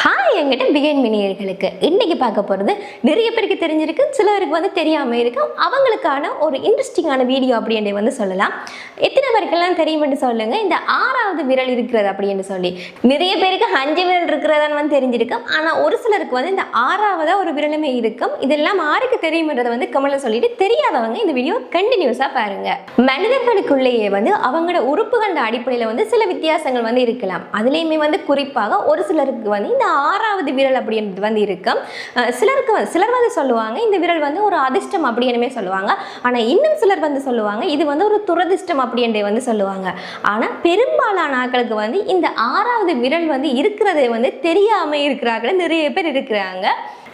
Hi என்கிட்ட பிகைன் மினியர்களுக்கு இன்றைக்கி பார்க்க போகிறது நிறைய பேருக்கு தெரிஞ்சிருக்கு, சிலருக்கு வந்து தெரியாமல் இருக்கும். அவங்களுக்கான ஒரு இன்ட்ரெஸ்டிங்கான வீடியோ அப்படின்னு வந்து சொல்லலாம். எத்தனை பேருக்கெல்லாம் தெரியும்னு சொல்லுங்கள். இந்த 6வது விரல் இருக்கிறது அப்படின்னு சொல்லி நிறைய பேருக்கு 5 விரல் இருக்கிறதான்னு வந்து தெரிஞ்சிருக்கும். ஆனால் ஒரு சிலருக்கு வந்து இந்த 6வது ஒரு விரலுமே இருக்கும். இதெல்லாம் யாருக்கு தெரியும்ன்றதை வந்து கமெண்ட்ல சொல்லிட்டு, தெரியாதவங்க இந்த வீடியோ கண்டினியூஸாக பாருங்கள். மனிதர்களுக்குள்ளேயே வந்து அவங்களோட உறுப்புகளோட அடிப்படையில் வந்து சில வித்தியாசங்கள் வந்து இருக்கலாம். அதுலேயுமே வந்து குறிப்பாக ஒரு சிலருக்கு வந்து இந்த 6வது விரல் அப்படின்றது வந்து இருக்கும். சிலர் வந்து சொல்லுவாங்க இந்த விரல் வந்து ஒரு அதிர்ஷ்டம் அப்படின்னுமே சொல்லுவாங்க. ஆனால் இன்னும் சிலர் வந்து சொல்லுவாங்க இது வந்து ஒரு துரதிர்ஷ்டம் அப்படின்றே வந்து சொல்லுவாங்க. ஆனால் பெரும்பாலான ஆட்களுக்கு வந்து இந்த 6வது விரல் வந்து இருக்கிறதே வந்து தெரியாமல் இருக்கிறார்கள் நிறைய பேர் இருக்கிறாங்க.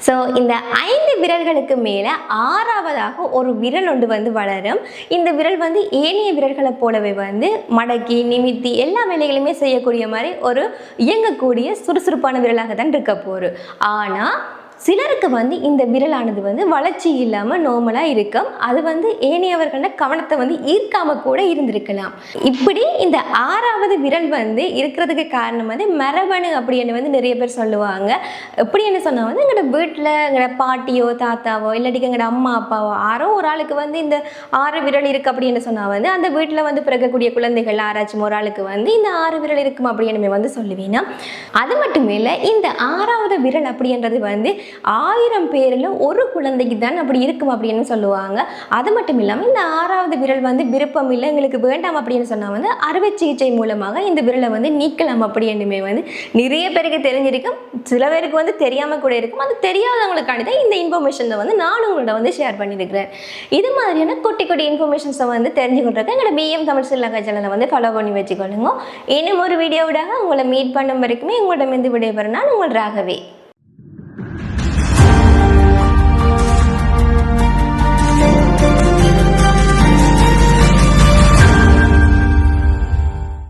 ஸோ இந்த 5 விரல்களுக்கு மேலே 6வதாக ஒரு விரல் ஒன்று வந்து வளரும். இந்த விரல் வந்து ஏனைய விரல்களை போலவே வந்து மடக்கி நிமித்தி எல்லா வேலைகளுமே செய்யக்கூடிய மாதிரி ஒரு இயங்கக்கூடிய சுறுசுறுப்பான விரலாக தான் இருக்க போகுது. ஆனால் சிலருக்கு வந்து இந்த விரலானது வந்து வளர்ச்சி இல்லாமல் நார்மலாக இருக்கும். அது வந்து ஏனையவர்களோட கவனத்தை வந்து ஈர்க்காமல் கூட இருந்திருக்கலாம். இப்படி இந்த 6வது விரல் வந்து இருக்கிறதுக்கு காரணம் வந்து மரபணு அப்படின்னு வந்து நிறைய பேர் சொல்லுவாங்க. எப்படின்னு சொன்னால் வந்து எங்களோட வீட்டில் எங்களோட பாட்டியோ தாத்தாவோ இல்லாட்டி எங்களோட அம்மா அப்பாவோ யாரோ ஒரு ஆளுக்கு வந்து இந்த 6 விரல் இருக்குது அப்படின்னு சொன்னால் வந்து அந்த வீட்டில் வந்து பிறக்கக்கூடிய குழந்தைகள் ஆராய்ச்சி ஒரு ஆளுக்கு வந்து இந்த 6 விரல் இருக்கும் அப்படின்னு வந்து சொல்லுவீங்கன்னா, அது மட்டுமே இல்லை, இந்த 6வது விரல் அப்படின்றது வந்து 1000 பேரில் ஒரு குழந்தைக்கு தான் அப்படி இருக்கும் அப்படின்னு சொல்லுவாங்க. அது மட்டும் இல்லாமல் இந்த 6வது விரல் வந்து விருப்பம் இல்லை எங்களுக்கு வேண்டாம் அப்படின்னு சொன்னால் வந்து அறுவை சிகிச்சை மூலமாக இந்த விரலை வந்து நீக்கலாம் அப்படின்னுமே வந்து நிறைய பேருக்கு தெரிஞ்சிருக்கும். சில பேருக்கு வந்து தெரியாமல் கூட இருக்கும். அது தெரியாதவங்களுக்காண்டி தான் இந்த இன்ஃபர்மேஷனை வந்து நானும் உங்கள்கிட்ட வந்து ஷேர் பண்ணியிருக்கிறேன். இது மாதிரியான குட்டி குட்டி இன்ஃபர்மேஷன்ஸை வந்து தெரிஞ்சுக்கிட்டு எங்களோட பிஎம் தமிழ் சிலங்கா சேனலை வந்து ஃபாலோ பண்ணி வச்சுக்கொள்ளுங்க. இன்னும் ஒரு வீடியோவிடாக உங்களை மீட் பண்ணும் வரைக்குமே உங்களிடமிருந்து விடைபெற நான் உங்கள் ராகவே.